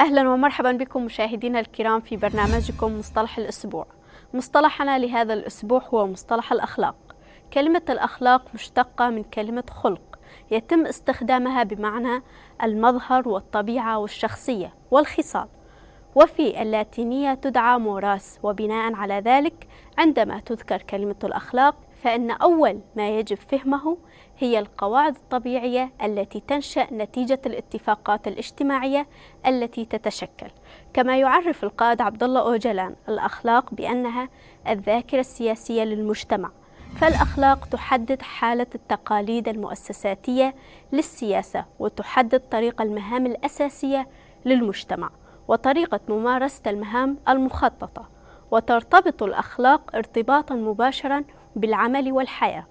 أهلا ومرحبا بكم مشاهدينا الكرام في برنامجكم مصطلح الأسبوع. مصطلحنا لهذا الأسبوع هو مصطلح الأخلاق. كلمة الأخلاق مشتقة من كلمة خلق، يتم استخدامها بمعنى المظهر والطبيعة والشخصية والخصال، وفي اللاتينية تدعى موراس. وبناء على ذلك عندما تذكر كلمة الأخلاق فإن أول ما يجب فهمه هي القواعد الطبيعية التي تنشأ نتيجة الاتفاقات الاجتماعية التي تتشكل. كما يعرف القائد عبد الله أوجلان الأخلاق بأنها الذاكرة السياسية للمجتمع، فالأخلاق تحدد حالة التقاليد المؤسساتية للسياسة، وتحدد طريق المهام الأساسية للمجتمع وطريقة ممارسة المهام المخططة، وترتبط الأخلاق ارتباطا مباشرا بالعمل والحياة.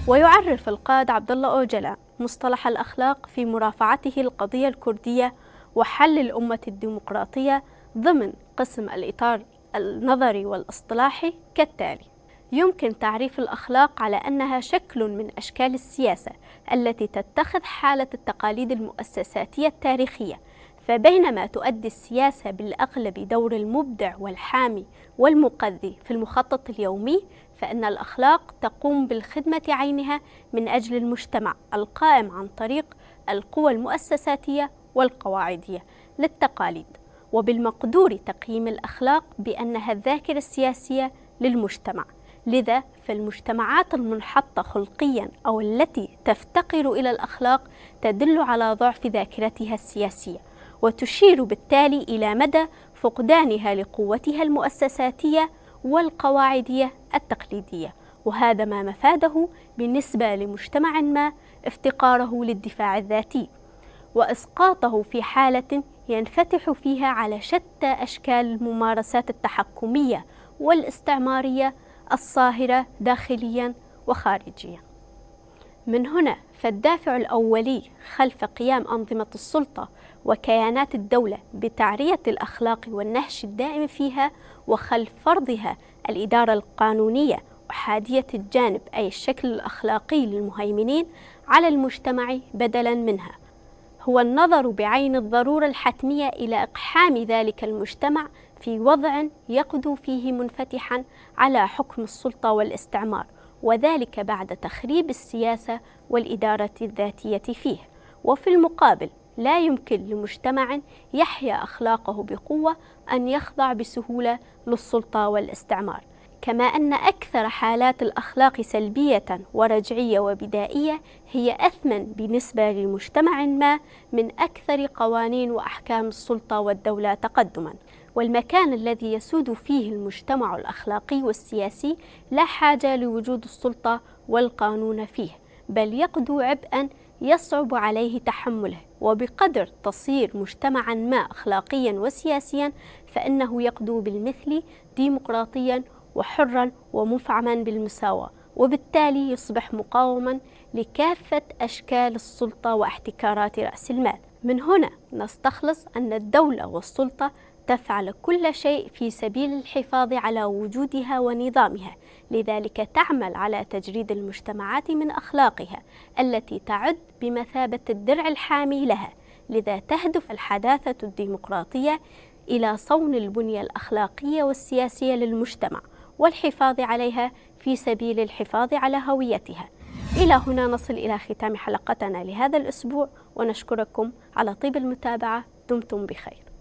ويعرف القائد عبد الله أوجلان مصطلح الأخلاق في مرافعته القضية الكردية وحل الأمة الديمقراطية ضمن قسم الإطار النظري والاصطلاحي كالتالي: يمكن تعريف الأخلاق على أنها شكل من أشكال السياسة التي تتخذ حالة التقاليد المؤسساتية التاريخية، فبينما تؤدي السياسة بالأغلب دور المبدع والحامي والمقذي في المخطط اليومي، فإن الأخلاق تقوم بالخدمة عينها من أجل المجتمع القائم عن طريق القوى المؤسساتية والقواعدية للتقاليد. وبالمقدور تقييم الأخلاق بأنها الذاكرة السياسية للمجتمع. لذا فالمجتمعات المنحطة خلقيا أو التي تفتقر إلى الأخلاق تدل على ضعف ذاكرتها السياسية، وتشير بالتالي إلى مدى فقدانها لقوتها المؤسساتية والقواعدية التقليدية، وهذا ما مفاده بالنسبة لمجتمع ما افتقاره للدفاع الذاتي وإسقاطه في حالة ينفتح فيها على شتى أشكال الممارسات التحكمية والاستعمارية الصاهرة داخليا وخارجيا. من هنا فالدافع الأولي خلف قيام أنظمة السلطة وكيانات الدولة بتعرية الأخلاق والنهش الدائم فيها، وخلف فرضها الإدارة القانونية وحادية الجانب أي الشكل الأخلاقي للمهيمنين على المجتمع بدلا منها، هو النظر بعين الضرورة الحتمية إلى إقحام ذلك المجتمع في وضع يقدو فيه منفتحا على حكم السلطة والاستعمار، وذلك بعد تخريب السياسة والإدارة الذاتية فيه. وفي المقابل لا يمكن لمجتمع يحيا أخلاقه بقوة أن يخضع بسهولة للسلطة والاستعمار. كما أن أكثر حالات الأخلاق سلبية ورجعية وبدائية هي أثمن بالنسبة لمجتمع ما من أكثر قوانين وأحكام السلطة والدولة تقدما. والمكان الذي يسود فيه المجتمع الأخلاقي والسياسي لا حاجة لوجود السلطة والقانون فيه، بل يقدو عبئا يصعب عليه تحمله. وبقدر تصير مجتمعا ما أخلاقيا وسياسيا فإنه يقدو بالمثل ديمقراطيا وحرا ومفعما بالمساواة، وبالتالي يصبح مقاوما لكافة أشكال السلطة واحتكارات رأس المال. من هنا نستخلص أن الدولة والسلطة تفعل كل شيء في سبيل الحفاظ على وجودها ونظامها، لذلك تعمل على تجريد المجتمعات من أخلاقها التي تعد بمثابة الدرع الحامي لها. لذا تهدف الحداثة الديمقراطية إلى صون البنية الأخلاقية والسياسية للمجتمع والحفاظ عليها في سبيل الحفاظ على هويتها. إلى هنا نصل إلى ختام حلقتنا لهذا الأسبوع، ونشكركم على طيب المتابعة. دمتم بخير.